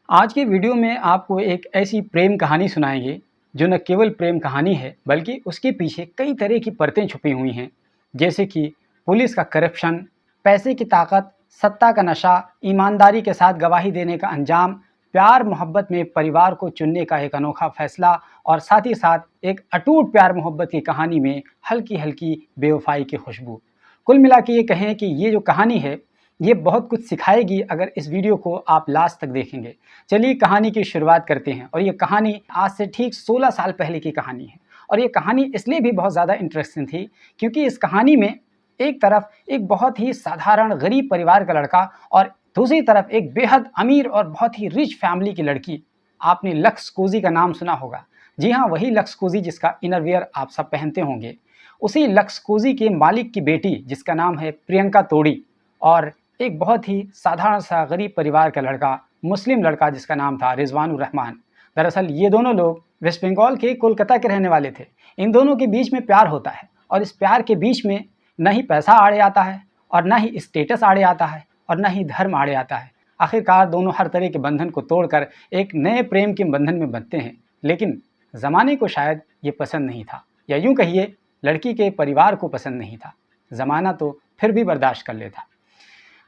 आज के वीडियो में आपको एक ऐसी प्रेम कहानी सुनाएंगे जो न केवल प्रेम कहानी है बल्कि उसके पीछे कई तरह की परतें छुपी हुई हैं। जैसे कि पुलिस का करप्शन, पैसे की ताकत, सत्ता का नशा, ईमानदारी के साथ गवाही देने का अंजाम, प्यार मोहब्बत में परिवार को चुनने का एक अनोखा फैसला और साथ ही साथ एक अटूट प्यार मोहब्बत की कहानी में हल्की हल्की बेवफाई की खुशबू। कुल मिला के ये कहें कि ये जो कहानी है ये बहुत कुछ सिखाएगी अगर इस वीडियो को आप लास्ट तक देखेंगे। चलिए कहानी की शुरुआत करते हैं और ये कहानी आज से ठीक 16 साल पहले की कहानी है। और ये कहानी इसलिए भी बहुत ज़्यादा इंटरेस्टिंग थी क्योंकि इस कहानी में एक तरफ एक बहुत ही साधारण गरीब परिवार का लड़का और दूसरी तरफ एक बेहद अमीर और बहुत ही रिच फैमिली की लड़की। आपने लक्स कोजी का नाम सुना होगा। जी हाँ, वही लक्स कोजी जिसका इनरवियर आप सब पहनते होंगे। उसी लक्स कोजी के मालिक की बेटी जिसका नाम है प्रियंका तोड़ी और एक बहुत ही साधारण सा गरीब परिवार का लड़का, मुस्लिम लड़का जिसका नाम था रिजवानुर रहमान। दरअसल ये दोनों लोग वेस्ट बंगाल के कोलकाता के रहने वाले थे। इन दोनों के बीच में प्यार होता है और इस प्यार के बीच में न ही पैसा आड़े आता है और न ही स्टेटस आड़े आता है और न ही धर्म आड़े आता है। आखिरकार दोनों हर तरह के बंधन को तोड़कर एक नए प्रेम के बंधन में बंधते हैं। लेकिन ज़माने को शायद ये पसंद नहीं था, या यूँ कहिए लड़की के परिवार को पसंद नहीं था। ज़माना तो फिर भी बर्दाश्त कर लेता।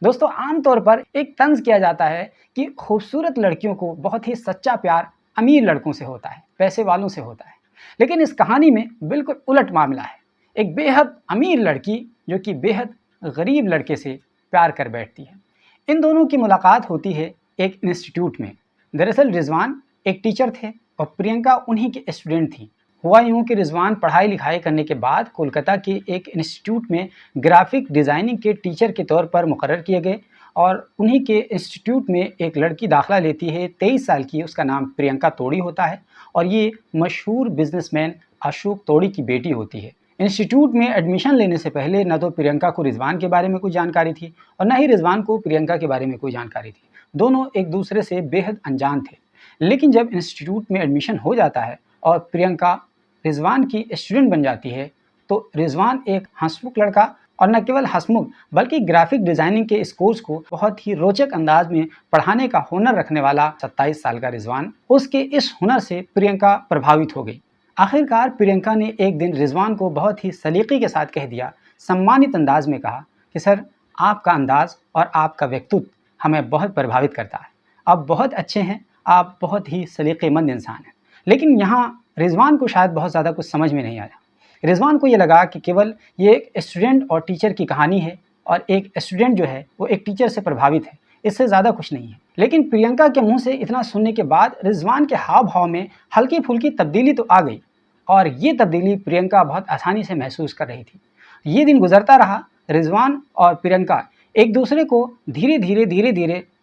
दोस्तों, आमतौर पर एक तंज किया जाता है कि खूबसूरत लड़कियों को बहुत ही सच्चा प्यार अमीर लड़कों से होता है, पैसे वालों से होता है। लेकिन इस कहानी में बिल्कुल उलट मामला है। एक बेहद अमीर लड़की जो कि बेहद गरीब लड़के से प्यार कर बैठती है। इन दोनों की मुलाकात होती है एक इंस्टीट्यूट में। दरअसल रिजवान एक टीचर थे और प्रियंका उन्हीं की स्टूडेंट थी। हुआ यूँ कि रिजवान पढ़ाई लिखाई करने के बाद कोलकाता के एक इंस्टीट्यूट में ग्राफिक डिज़ाइनिंग के टीचर के तौर पर मुकर्रर किए गए और उन्हीं के इंस्टीट्यूट में एक लड़की दाखिला लेती है, 23 साल की। उसका नाम प्रियंका तोड़ी होता है और ये मशहूर बिजनेसमैन अशोक तोड़ी की बेटी होती है। इंस्टीट्यूट में एडमिशन लेने से पहले न तो प्रियंका को रिजवान के बारे में कोई जानकारी थी और न ही रिजवान को प्रियंका के बारे में कोई जानकारी थी। दोनों एक दूसरे से बेहद अनजान थे। लेकिन जब इंस्टीट्यूट में एडमिशन हो जाता है और प्रियंका रिजवान की स्टूडेंट बन जाती है तो रिजवान एक हंसमुख लड़का और न केवल हंसमुख बल्कि ग्राफिक डिज़ाइनिंग के इस कोर्स को बहुत ही रोचक अंदाज में पढ़ाने का हुनर रखने वाला 27 साल का रिजवान, उसके इस हुनर से प्रियंका प्रभावित हो गई। आखिरकार प्रियंका ने एक दिन रिजवान को बहुत ही सलीके के साथ कह दिया, सम्मानित अंदाज में कहा कि सर, आपका अंदाज और आपका व्यक्तित्व हमें बहुत प्रभावित करता है। आप बहुत अच्छे हैं, आप बहुत ही सलीकेमंद इंसान हैं। लेकिन यहाँ रिजवान को शायद बहुत ज़्यादा कुछ समझ में नहीं आया। रिजवान को ये लगा कि केवल ये एक स्टूडेंट और टीचर की कहानी है और एक स्टूडेंट जो है वो एक टीचर से प्रभावित है, इससे ज़्यादा कुछ नहीं है। लेकिन प्रियंका के मुंह से इतना सुनने के बाद रिजवान के हाव भाव में हल्की फुल्की तब्दीली तो आ गई और ये तब्दीली प्रियंका बहुत आसानी से महसूस कर रही थी। ये दिन गुजरता रहा। रिजवान और प्रियंका एक दूसरे को धीरे धीरे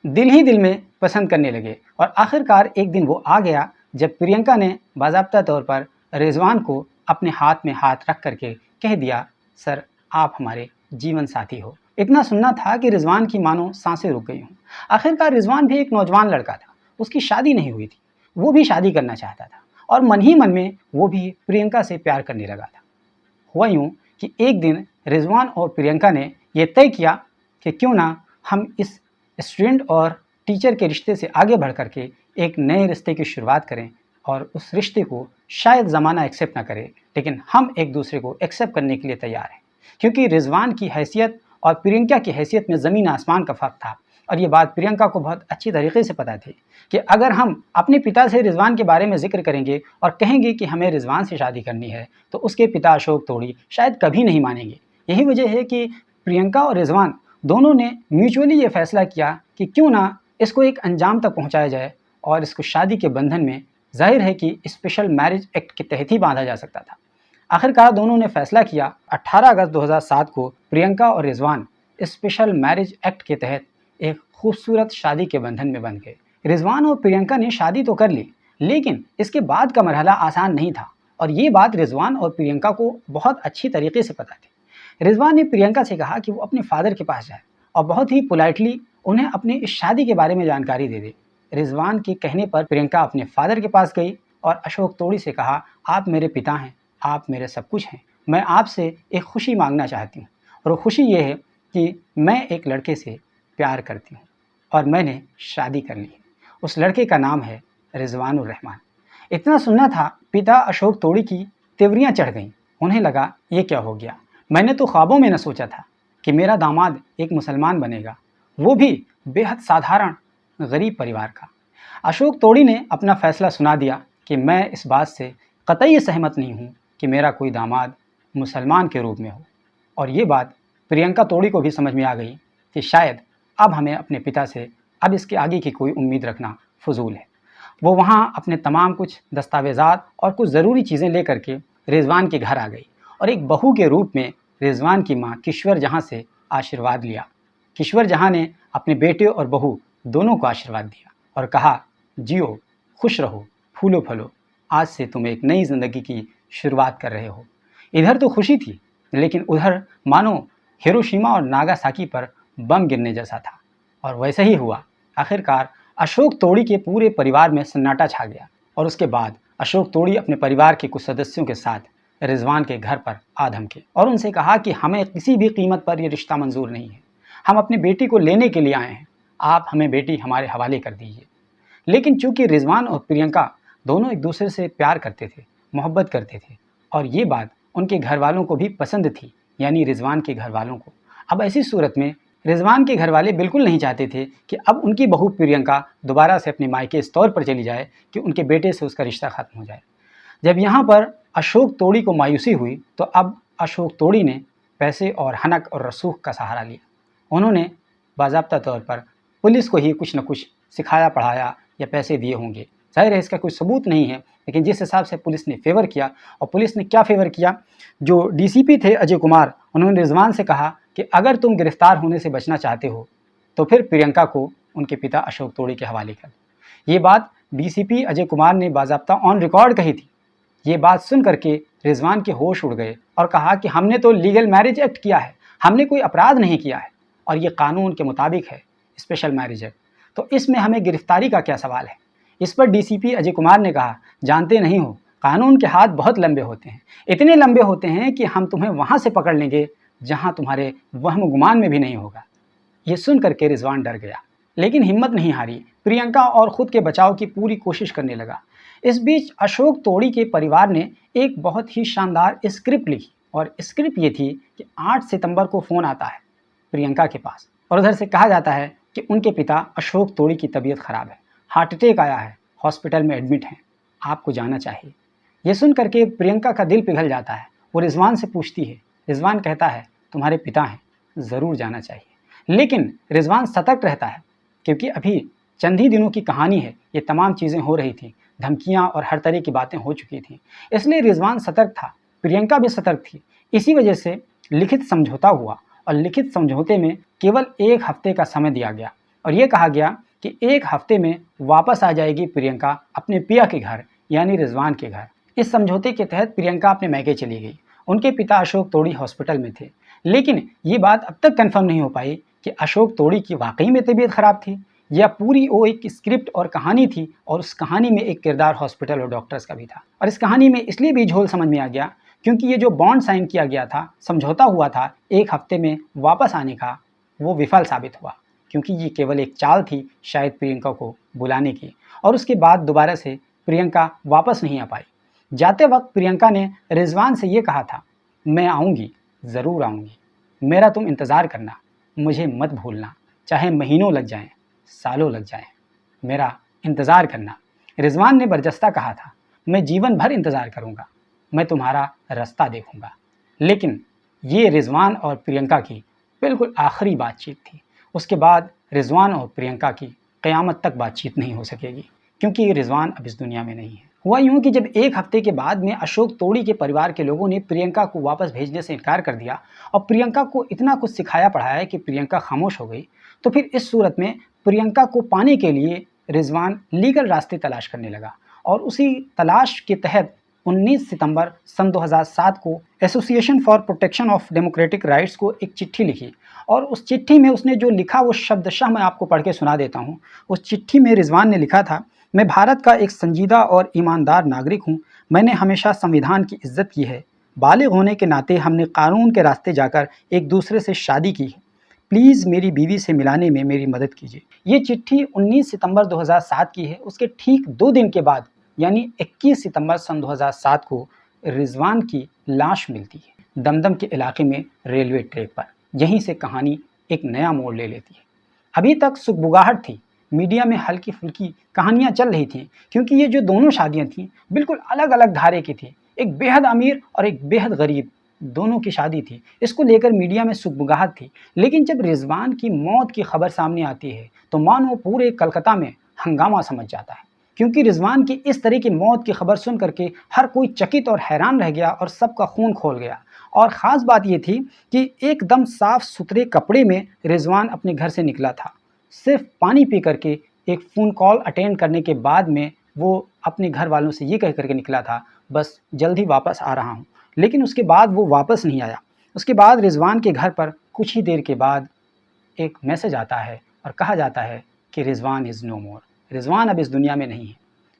दिल ही दिल में पसंद करने लगे और आखिरकार एक दिन वो आ गया जब प्रियंका ने बाज़ाब्ता तौर पर रिजवान को अपने हाथ में हाथ रख करके कह दिया, सर, आप हमारे जीवन साथी हो। इतना सुनना था कि रिजवान की मानो सांसें रुक गई हों। आखिरकार रिजवान भी एक नौजवान लड़का था, उसकी शादी नहीं हुई थी, वो भी शादी करना चाहता था और मन ही मन में वो भी प्रियंका से प्यार करने लगा था। हुआ यूँ कि एक दिन रिजवान और प्रियंका ने यह तय किया कि क्यों ना हम इस स्टूडेंट और टीचर के रिश्ते से आगे बढ़ करके एक नए रिश्ते की शुरुआत करें और उस रिश्ते को शायद ज़माना एक्सेप्ट ना करे, लेकिन हम एक दूसरे को एक्सेप्ट करने के लिए तैयार हैं। क्योंकि रिजवान की हैसियत और प्रियंका की हैसियत में ज़मीन आसमान का फ़र्क था और ये बात प्रियंका को बहुत अच्छी तरीके से पता थी कि अगर हम अपने पिता से रिजवान के बारे में जिक्र करेंगे और कहेंगे कि हमें रिजवान से शादी करनी है तो उसके पिता अशोक तोड़ी शायद कभी नहीं मानेंगे। यही वजह है कि प्रियंका और रिजवान दोनों ने म्यूचुअली ये फैसला किया कि क्यों ना इसको एक अंजाम तक पहुँचाया जाए और इसको शादी के बंधन में जाहिर है कि स्पेशल मैरिज एक्ट के तहत ही बांधा जा सकता था। आखिरकार दोनों ने फैसला किया। 18 अगस्त 2007 को प्रियंका और रिजवान स्पेशल मैरिज एक्ट के तहत एक खूबसूरत शादी के बंधन में बंध गए। रिजवान और प्रियंका ने शादी तो कर ली, लेकिन इसके बाद का मरहला आसान नहीं था और ये बात रिजवान और प्रियंका को बहुत अच्छी तरीके से पता थी। रिजवान ने प्रियंका से कहा कि वो अपने फादर के पास जाए और बहुत ही पोलाइटली उन्हें अपनी इस शादी के बारे में जानकारी दे दे। रिजवान के कहने पर प्रियंका अपने फादर के पास गई और अशोक तोड़ी से कहा, आप मेरे पिता हैं, आप मेरे सब कुछ हैं, मैं आपसे एक खुशी मांगना चाहती हूँ और वो खुशी ये है कि मैं एक लड़के से प्यार करती हूँ और मैंने शादी कर ली है। उस लड़के का नाम है रिजवानुर रहमान। इतना सुनना था, पिता अशोक तोड़ी की तिवरियां चढ़ गईं। उन्हें लगा ये क्या हो गया, मैंने तो ख्वाबों में न सोचा था कि मेरा दामाद एक मुसलमान बनेगा, वो भी बेहद साधारण गरीब परिवार का। अशोक तोड़ी ने अपना फैसला सुना दिया कि मैं इस बात से कतई सहमत नहीं हूँ कि मेरा कोई दामाद मुसलमान के रूप में हो। और ये बात प्रियंका तोड़ी को भी समझ में आ गई कि शायद अब हमें अपने पिता से अब इसके आगे की कोई उम्मीद रखना फजूल है। वो वहाँ अपने तमाम कुछ दस्तावेज़ात और कुछ ज़रूरी चीज़ें लेकर के रिजवान के घर आ गई और एक बहू के रूप में रिजवान की माँ किश्वर जहाँ से आशीर्वाद लिया। किश्वर जहाँ ने अपने बेटे और बहू दोनों को आशीर्वाद दिया और कहा, जियो, खुश रहो, फूलो फलो, आज से तुम एक नई ज़िंदगी की शुरुआत कर रहे हो। इधर तो खुशी थी, लेकिन उधर मानो हिरोशिमा और नागासाकी पर बम गिरने जैसा था। और वैसा ही हुआ। आखिरकार अशोक तोड़ी के पूरे परिवार में सन्नाटा छा गया और उसके बाद अशोक तोड़ी अपने परिवार के कुछ सदस्यों के साथ रिजवान के घर पर आ धमके और उनसे कहा कि हमें किसी भी कीमत पर यह रिश्ता मंजूर नहीं है, हम अपनी बेटी को लेने के लिए आए हैं, आप हमें बेटी हमारे हवाले कर दीजिए। लेकिन चूंकि रिजवान और प्रियंका दोनों एक दूसरे से प्यार करते थे, मोहब्बत करते थे और ये बात उनके घर वालों को भी पसंद थी, यानी रिजवान के घर वालों को। अब ऐसी सूरत में रिजवान के घर वाले बिल्कुल नहीं चाहते थे कि अब उनकी बहू प्रियंका दोबारा से अपने मायके इस तौर पर चली जाए कि उनके बेटे से उसका रिश्ता ख़त्म हो जाए। जब यहाँ पर अशोक तोड़ी को मायूसी हुई तो अब अशोक तोड़ी ने पैसे और हनक और रसूख का सहारा लिया। उन्होंने बाज़ाब्ता तौर पर पुलिस को ही कुछ न कुछ सिखाया पढ़ाया या पैसे दिए होंगे। ज़ाहिर है इसका कोई सबूत नहीं है, लेकिन जिस हिसाब से पुलिस ने फेवर किया, और पुलिस ने क्या फेवर किया, जो डीसीपी थे अजय कुमार, उन्होंने रिजवान से कहा कि अगर तुम गिरफ्तार होने से बचना चाहते हो तो फिर प्रियंका को उनके पिता अशोक तोड़ी के हवाले कर। ये बात डीसीपी अजय कुमार ने बाज़ाब्ता ऑन रिकॉर्ड कही थी। ये बात सुन करके रिजवान के होश उड़ गए और कहा कि हमने तो लीगल मैरिज एक्ट किया है, हमने कोई अपराध नहीं किया है और ये कानून के मुताबिक है, स्पेशल मैरिज एक्ट, तो इसमें हमें गिरफ्तारी का क्या सवाल है। इस पर डीसीपी अजय कुमार ने कहा, जानते नहीं हो, कानून के हाथ बहुत लंबे होते हैं, इतने लंबे होते हैं कि हम तुम्हें वहाँ से पकड़ लेंगे जहाँ तुम्हारे वहम गुमान में भी नहीं होगा। ये सुन करके रिजवान डर गया, लेकिन हिम्मत नहीं हारी, प्रियंका और ख़ुद के बचाव की पूरी कोशिश करने लगा। इस बीच अशोक तोड़ी के परिवार ने एक बहुत ही शानदार स्क्रिप्ट लिखी और स्क्रिप्ट ये थी कि 8 सितंबर को फ़ोन आता है प्रियंका के पास और उधर से कहा जाता है कि उनके पिता अशोक तोड़ी की तबीयत ख़राब है, हार्ट अटैक आया है, हॉस्पिटल में एडमिट हैं, आपको जाना चाहिए। ये सुन करके प्रियंका का दिल पिघल जाता है। वो रिजवान से पूछती है, रिजवान कहता है तुम्हारे पिता हैं, ज़रूर जाना चाहिए। लेकिन रिजवान सतर्क रहता है क्योंकि अभी चंद ही दिनों की कहानी है, ये तमाम चीज़ें हो रही थी, धमकियाँ और हर तरह की बातें हो चुकी थी, इसलिए रिजवान सतर्क था, प्रियंका भी सतर्क थी। इसी वजह से लिखित समझौता हुआ और लिखित समझौते में केवल 1 हफ्ते का समय दिया गया और ये कहा गया कि 1 हफ्ते में वापस आ जाएगी प्रियंका अपने पिया के घर यानी रिजवान के घर। इस समझौते के तहत प्रियंका अपने मैके चली गई। उनके पिता अशोक तोड़ी हॉस्पिटल में थे, लेकिन ये बात अब तक कंफर्म नहीं हो पाई कि अशोक तोड़ी की वाकई में तबीयत ख़राब थी या पूरी वो एक स्क्रिप्ट और कहानी थी और उस कहानी में एक किरदार हॉस्पिटल और डॉक्टर्स का भी था। और इस कहानी में इसलिए भी झोल समझ में आ गया क्योंकि ये जो बॉन्ड साइन किया गया था, समझौता हुआ था 1 हफ्ते में वापस आने का, वो विफल साबित हुआ क्योंकि ये केवल एक चाल थी शायद प्रियंका को बुलाने की और उसके बाद दोबारा से प्रियंका वापस नहीं आ पाई। जाते वक्त प्रियंका ने रिजवान से ये कहा था, मैं आऊँगी, ज़रूर आऊँगी, मेरा तुम इंतज़ार करना, मुझे मत भूलना, चाहे महीनों लग जाएं, सालों लग जाएं, मेरा इंतज़ार करना। रिजवान ने बरजस्ता कहा था, मैं जीवन भर इंतज़ार करूँगा, मैं तुम्हारा रास्ता देखूँगा। लेकिन ये रिजवान और प्रियंका की बिल्कुल आखिरी बातचीत थी। उसके बाद रिजवान और प्रियंका की क़यामत तक बातचीत नहीं हो सकेगी क्योंकि रिजवान अब इस दुनिया में नहीं है। हुआ यूँ कि जब 1 हफ्ते के बाद में अशोक तोड़ी के परिवार के लोगों ने प्रियंका को वापस भेजने से इनकार कर दिया और प्रियंका को इतना कुछ सिखाया पढ़ाया कि प्रियंका खामोश हो गई, तो फिर इस सूरत में प्रियंका को पाने के लिए रिजवान लीगल रास्ते तलाश करने लगा और उसी तलाश के तहत 19 सितंबर सन 2007 को association for protection of democratic rights को एक चिट्ठी लिखी और उस चिट्ठी में उसने जो लिखा वो शब्दशः मैं आपको पढ़ के सुना देता हूँ। उस चिट्ठी में रिजवान ने लिखा था, मैं भारत का एक संजीदा और ईमानदार नागरिक हूँ, मैंने हमेशा संविधान की इज्जत की है, बालिग होने के नाते हमने कानून के रास्ते जाकर एक दूसरे से शादी की है, प्लीज़ मेरी बीवी से मिलाने में मेरी मदद कीजिए। ये चिट्ठी 19 सितंबर 2007 की है। उसके ठीक 2 दिन के बाद यानी 21 सितंबर सन 2007 को रिजवान की लाश मिलती है दमदम के इलाके में रेलवे ट्रैक पर। यहीं से कहानी एक नया मोड़ ले लेती है। अभी तक सुगबुगाहट थी, मीडिया में हल्की फुल्की कहानियां चल रही थी, क्योंकि ये जो दोनों शादियां थीं बिल्कुल अलग अलग धारे की थी। एक बेहद अमीर और एक बेहद गरीब दोनों की शादी थी। इसको लेकर मीडिया में सुगबुगाहट थी। लेकिन जब रिजवान की मौत की खबर सामने आती है तो मानो पूरे कलकत्ता में हंगामा समझ जाता है, क्योंकि रिजवान की इस तरह की मौत की खबर सुन करके हर कोई चकित और हैरान रह गया और सबका खून खोल गया। और ख़ास बात ये थी कि एकदम साफ सुथरे कपड़े में रिजवान अपने घर से निकला था। सिर्फ पानी पी करके एक फ़ोन कॉल अटेंड करने के बाद में वो अपने घर वालों से ये कह करके निकला था, बस जल्द ही वापस आ रहा हूँ। लेकिन उसके बाद वो वापस नहीं आया। उसके बाद रिजवान के घर पर कुछ ही देर के बाद एक मैसेज आता है और कहा जाता है कि रिजवान इज़ नो मोर। रिजवान अब इस दुनिया में नहीं है।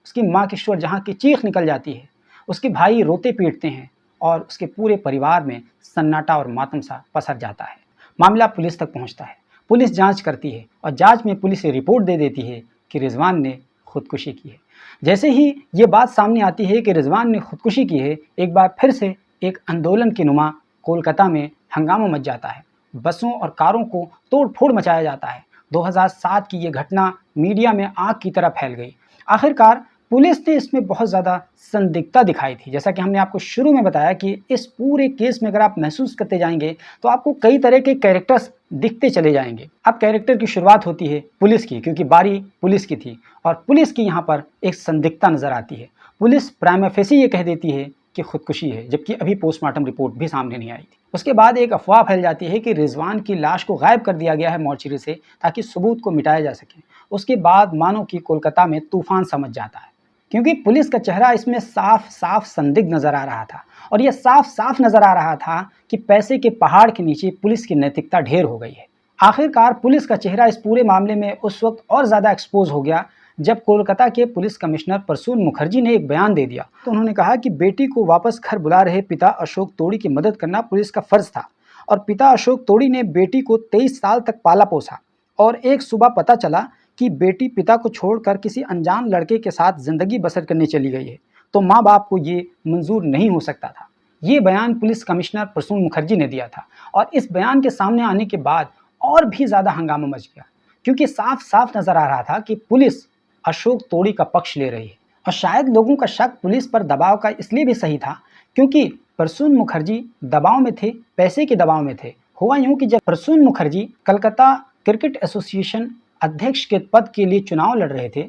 उसकी माँ किश्वर जहाँ की चीख निकल जाती है, उसके भाई रोते पीटते हैं और उसके पूरे परिवार में सन्नाटा और मातम सा पसर जाता है। मामला पुलिस तक पहुँचता है। पुलिस जांच करती है और जांच में पुलिस ये रिपोर्ट दे देती है कि रिजवान ने खुदकुशी की है। जैसे ही ये बात सामने आती है कि रिजवान ने खुदकुशी की है, एक बार फिर से एक आंदोलन के नुमा कोलकाता में हंगामा मच जाता है। बसों और कारों को तोड़ फोड़ मचाया जाता है। 2007 की ये घटना मीडिया में आग की तरह फैल गई। आखिरकार पुलिस ने इसमें बहुत ज़्यादा संदिग्धता दिखाई थी। जैसा कि हमने आपको शुरू में बताया कि इस पूरे केस में अगर आप महसूस करते जाएंगे तो आपको कई तरह के कैरेक्टर्स दिखते चले जाएंगे। अब कैरेक्टर की शुरुआत होती है पुलिस की, क्योंकि बारी पुलिस की थी और पुलिस की यहाँ पर एक संदिग्धता नज़र आती है। पुलिस प्राइमा फेसी ये कह देती है कि खुदकुशी है, जबकि अभी पोस्टमार्टम रिपोर्ट भी सामने नहीं आई थी। उसके बाद एक अफवाह फैल जाती है कि रिजवान की लाश को गायब कर दिया गया है मॉर्चरी से, ताकि सबूत को मिटाया जा सके। उसके बाद मानो कि कोलकाता में तूफान समझ जाता है, क्योंकि पुलिस का चेहरा इसमें साफ साफ संदिग्ध नजर आ रहा था। और यह साफ साफ नजर आ रहा था कि पैसे के पहाड़ के नीचे पुलिस की नैतिकता ढेर हो गई है। आखिरकार पुलिस का चेहरा इस पूरे मामले में उस वक्त और ज़्यादा एक्सपोज हो गया जब कोलकाता के पुलिस कमिश्नर प्रसून मुखर्जी ने एक बयान दे दिया। तो उन्होंने कहा कि बेटी को वापस घर बुला रहे पिता अशोक तोड़ी की मदद करना पुलिस का फर्ज था, और पिता अशोक तोड़ी ने बेटी को 23 साल तक पाला पोसा, और एक सुबह पता चला कि बेटी पिता को छोड़कर किसी अनजान लड़के के साथ ज़िंदगी बसर करने चली गई है, तो माँ बाप को ये मंजूर नहीं हो सकता था। ये बयान पुलिस कमिश्नर प्रसून मुखर्जी ने दिया था, और इस बयान के सामने आने के बाद और भी ज़्यादा हंगामा मच गया, क्योंकि साफ साफ नज़र आ रहा था कि पुलिस अशोक तोड़ी का पक्ष ले रही है। और शायद लोगों का शक पुलिस पर दबाव का इसलिए भी सही था क्योंकि प्रसून मुखर्जी दबाव में थे, पैसे के दबाव में थे। हुआ यूँ कि जब प्रसून मुखर्जी कलकत्ता क्रिकेट एसोसिएशन अध्यक्ष के पद के लिए चुनाव लड़ रहे थे,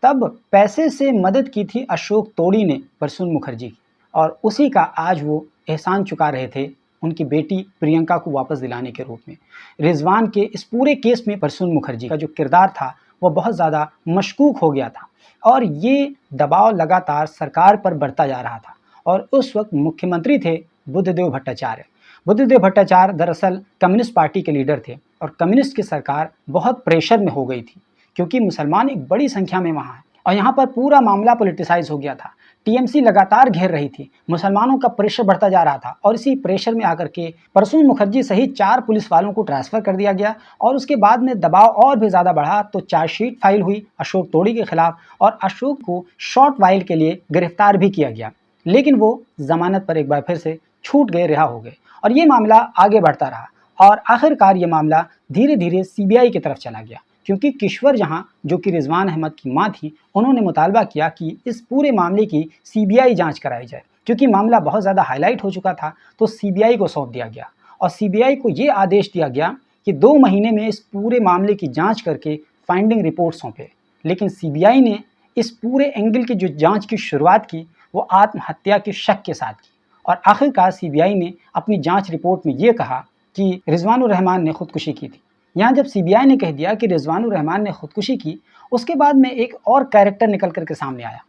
तब पैसे से मदद की थी अशोक तोड़ी ने प्रसून मुखर्जी की, और उसी का आज वो एहसान चुका रहे थे उनकी बेटी प्रियंका को वापस दिलाने के रूप में। रिजवान के इस पूरे केस में प्रसून मुखर्जी का जो किरदार था वो बहुत ज़्यादा मशकूक हो गया था, और ये दबाव लगातार सरकार पर बढ़ता जा रहा था। और उस वक्त मुख्यमंत्री थे बुद्धदेव भट्टाचार्य। बुद्धदेव भट्टाचार्य दरअसल कम्युनिस्ट पार्टी के लीडर थे, और कम्युनिस्ट की सरकार बहुत प्रेशर में हो गई थी, क्योंकि मुसलमान एक बड़ी संख्या में वहाँ हैं, और यहाँ पर पूरा मामला पॉलिटिसाइज हो गया था। टीएमसी लगातार घेर रही थी, मुसलमानों का प्रेशर बढ़ता जा रहा था, और इसी प्रेशर में आकर के प्रसून मुखर्जी सहित 4 पुलिस वालों को ट्रांसफ़र कर दिया गया। और उसके बाद में दबाव और भी ज़्यादा बढ़ा तो चार्जशीट फाइल हुई अशोक तोड़ी के खिलाफ, और अशोक को शॉर्ट वाइल के लिए गिरफ्तार भी किया गया, लेकिन वो जमानत पर एक बार फिर से छूट गए, रिहा हो गए, और ये मामला आगे बढ़ता रहा। और आखिरकार ये मामला धीरे धीरे सीबीआई की तरफ चला गया, क्योंकि किश्वर जहां जो कि रिजवान अहमद की मां थी, उन्होंने मुतालबा किया कि इस पूरे मामले की सीबीआई जांच कराई जाए। क्योंकि मामला बहुत ज़्यादा हाईलाइट हो चुका था तो सीबीआई को सौंप दिया गया, और सीबीआई को ये आदेश दिया गया कि 2 महीने में इस पूरे मामले की जाँच करके फाइंडिंग रिपोर्ट सौंपे। लेकिन सीबीआई ने इस पूरे एंगल की जो जाँच की शुरुआत की वो आत्महत्या के शक के साथ की, और आखिरकार सीबीआई ने अपनी जाँच रिपोर्ट में ये कहा कि रिजवानुर रहमान ने खुदकुशी की थी। यहाँ जब सीबीआई ने कह दिया कि रिजवानुर रहमान ने खुदकुशी की, उसके बाद में एक और कैरेक्टर निकल करके सामने आया।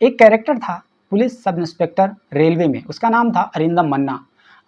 एक कैरेक्टर था पुलिस सब इंस्पेक्टर रेलवे में, उसका नाम था अरिंदम मन्ना।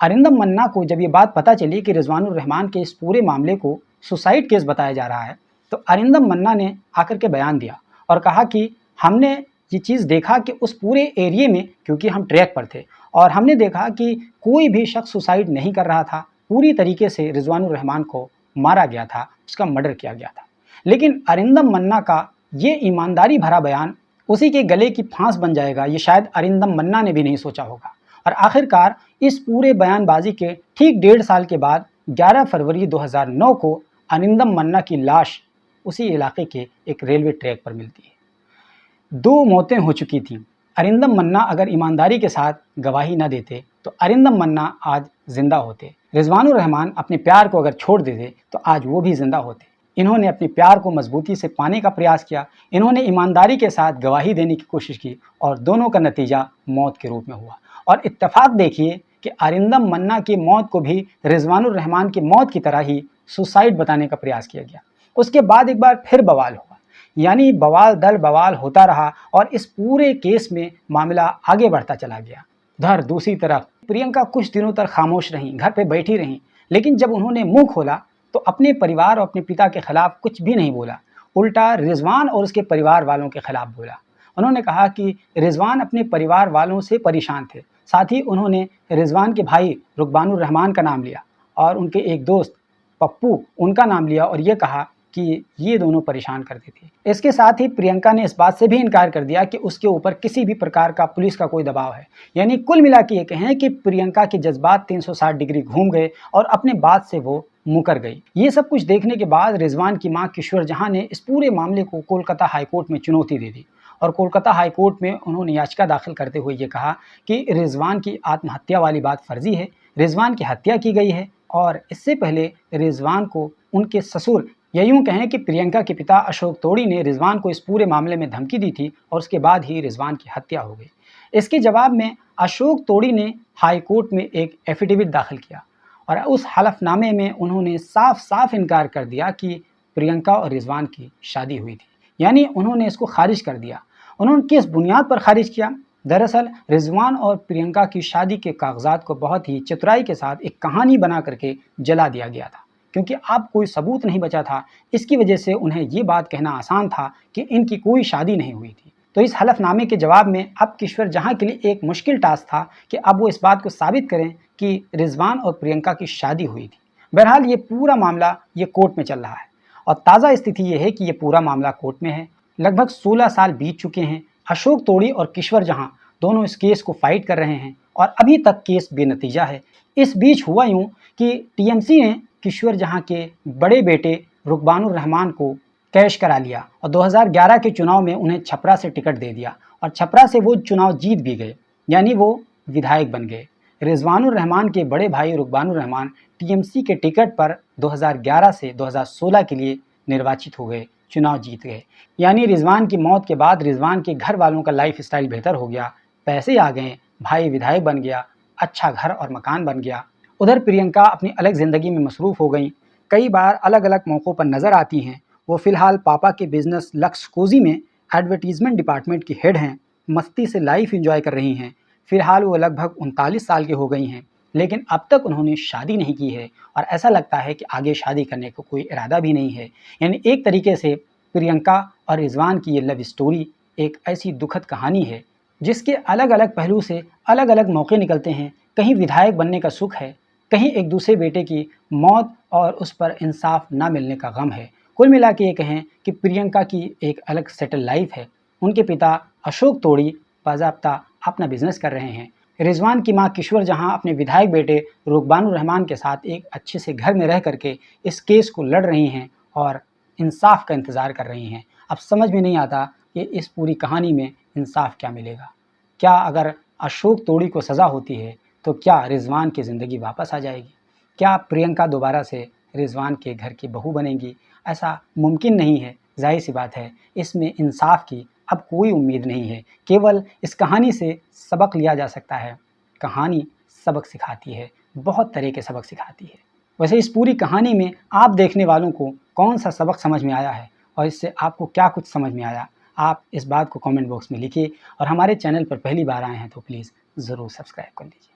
अरिंदम मन्ना को जब ये बात पता चली कि रिजवानुर रहमान के इस पूरे मामले को सुसाइड केस बताया जा रहा है, तो अरिंदम मन्ना ने आकर के बयान दिया और कहा कि हमने ये चीज़ देखा कि उस पूरे एरिए में, क्योंकि हम ट्रैक पर थे, और हमने देखा कि कोई भी शख्स सुसाइड नहीं कर रहा था, पूरी तरीके से रिजवानुर रहमान को मारा गया था, उसका मर्डर किया गया था। लेकिन अरिंदम मन्ना का ये ईमानदारी भरा बयान उसी के गले की फांस बन जाएगा, ये शायद अरिंदम मन्ना ने भी नहीं सोचा होगा। और आखिरकार इस पूरे बयानबाजी के ठीक 1.5 साल के बाद 11 फरवरी 2009 को अरिंदम मन्ना की लाश उसी इलाके के एक रेलवे ट्रैक पर मिलती है। 2 मौतें हो चुकी थीं। अरिंदम मन्ना अगर ईमानदारी के साथ गवाही न देते तो अरिंदम मन्ना आज जिंदा होते। रिजवानुर रहमान अपने प्यार को अगर छोड़ देते तो आज वो भी जिंदा होते। इन्होंने अपने प्यार को मजबूती से पाने का प्रयास किया, इन्होंने ईमानदारी के साथ गवाही देने की कोशिश की और दोनों का नतीजा मौत के रूप में हुआ। और इत्तेफाक देखिए कि अरिंदम मन्ना की मौत को भी रिजवानुर रहमान की मौत की तरह ही सुसाइड बताने का प्रयास किया गया। उसके बाद एक बार फिर बवाल हुआ, यानी बवाल दल बवाल होता रहा और इस पूरे केस में मामला आगे बढ़ता चला गया। उधर दूसरी तरफ प्रियंका कुछ दिनों तक खामोश रहीं, घर पे बैठी रहीं, लेकिन जब उन्होंने मुंह खोला तो अपने परिवार और अपने पिता के खिलाफ कुछ भी नहीं बोला, उल्टा रिजवान और उसके परिवार वालों के खिलाफ बोला। उन्होंने कहा कि रिजवान अपने परिवार वालों से परेशान थे। साथ ही उन्होंने रिजवान के भाई रुकबानुर रहमान का नाम लिया और उनके एक दोस्त पप्पू उनका नाम लिया और ये कहा कि ये दोनों परेशान करते थे। इसके साथ ही प्रियंका ने इस बात से भी इनकार कर दिया कि उसके ऊपर किसी भी प्रकार का पुलिस का कोई दबाव है। यानी कुल मिला के ये कहें कि प्रियंका के जज्बात 360 डिग्री घूम गए और अपने बात से वो मुकर गई। ये सब कुछ देखने के बाद रिजवान की मां किशोर जहां ने इस पूरे मामले को कोलकाता हाईकोर्ट में चुनौती दे दी और कोलकाता हाईकोर्ट में उन्होंने याचिका दाखिल करते हुए ये कहा कि रिजवान की आत्महत्या वाली बात फर्जी है, रिजवान की हत्या की गई है और इससे पहले रिजवान को उनके ससुर या यूँ कहें कि प्रियंका के पिता अशोक तोड़ी ने रिजवान को इस पूरे मामले में धमकी दी थी और उसके बाद ही रिजवान की हत्या हो गई। इसके जवाब में अशोक तोड़ी ने हाई कोर्ट में एक एफिडेविट दाखिल किया और उस हलफनामे में उन्होंने साफ साफ इनकार कर दिया कि प्रियंका और रिजवान की शादी हुई थी, यानी उन्होंने इसको खारिज कर दिया। उन्होंने किस बुनियाद पर खारिज किया? दरअसल रिजवान और प्रियंका की शादी के कागजात को बहुत ही चतुराई के साथ एक कहानी बना करके जला दिया गया था, क्योंकि अब कोई सबूत नहीं बचा था। इसकी वजह से उन्हें ये बात कहना आसान था कि इनकी कोई शादी नहीं हुई थी। तो इस हलफनामे के जवाब में अब किशोर जहां के लिए एक मुश्किल टास्क था कि अब वो इस बात को साबित करें कि रिजवान और प्रियंका की शादी हुई थी। बहरहाल ये पूरा मामला ये कोर्ट में चल रहा है और ताज़ा स्थिति ये है कि ये पूरा मामला कोर्ट में है। लगभग 16 साल बीत चुके हैं। अशोक तोड़ी और किशोर जहां दोनों इस केस को फाइट कर रहे हैं और अभी तक केस बेनतीजा है। इस बीच हुआ यूँ कि टीएमसी ने किशोर जहां के बड़े बेटे रुकबानुर रहमान को कैश करा लिया और 2011 के चुनाव में उन्हें छपरा से टिकट दे दिया और छपरा से वो चुनाव जीत भी गए, यानी वो विधायक बन गए। रिजवानुर रहमान के बड़े भाई रुकबानुर रहमान टीएमसी के टिकट पर 2011 से 2016 के लिए निर्वाचित हो गए, चुनाव जीत गए। यानी रिजवान की मौत के बाद रिजवान के घर वालों का लाइफ स्टाइल बेहतर हो गया, पैसे आ गए, भाई विधायक बन गया, अच्छा घर और मकान बन गया। उधर प्रियंका अपनी अलग ज़िंदगी में मसरूफ़ हो गई, कई बार अलग अलग मौक़ों पर नज़र आती हैं। वो फ़िलहाल पापा के बिज़नेस लक्स कोज़ी में एडवर्टीज़मेंट डिपार्टमेंट की हेड हैं, मस्ती से लाइफ एंजॉय कर रही हैं। फ़िलहाल वो लगभग 39 साल की हो गई हैं, लेकिन अब तक उन्होंने शादी नहीं की है और ऐसा लगता है कि आगे शादी करने का कोई इरादा भी नहीं है। यानी एक तरीके से प्रियंका और रिजवान की ये लव स्टोरी एक ऐसी दुखद कहानी है जिसके अलग अलग पहलू से अलग अलग मौके निकलते हैं। कहीं विधायक बनने का सुख है, कहीं एक दूसरे बेटे की मौत और उस पर इंसाफ ना मिलने का गम है। कुल मिला के ये कहें कि प्रियंका की एक अलग सेटल लाइफ है, उनके पिता अशोक तोड़ी बाज़ाब्ता अपना बिजनेस कर रहे हैं। रिजवान की मां किशोर जहां अपने विधायक बेटे रुकबानुर रहमान के साथ एक अच्छे से घर में रह करके इस केस को लड़ रही हैं और इंसाफ का इंतज़ार कर रही हैं। अब समझ में नहीं आता कि इस पूरी कहानी में इंसाफ क्या मिलेगा। क्या अगर अशोक तोड़ी को सज़ा होती है तो क्या रिजवान की ज़िंदगी वापस आ जाएगी? क्या प्रियंका दोबारा से रिजवान के घर की बहू बनेंगी? ऐसा मुमकिन नहीं है। जाहिर सी बात है, इसमें इंसाफ की अब कोई उम्मीद नहीं है। केवल इस कहानी से सबक लिया जा सकता है। कहानी सबक सिखाती है, बहुत तरह के सबक सिखाती है। वैसे इस पूरी कहानी में आप देखने वालों को कौन सा सबक समझ में आया है और इससे आपको क्या कुछ समझ में आया, आप इस बात को कमेंट बॉक्स में लिखिए और हमारे चैनल पर पहली बार आए हैं तो प्लीज़ ज़रूर सब्सक्राइब कर लीजिए।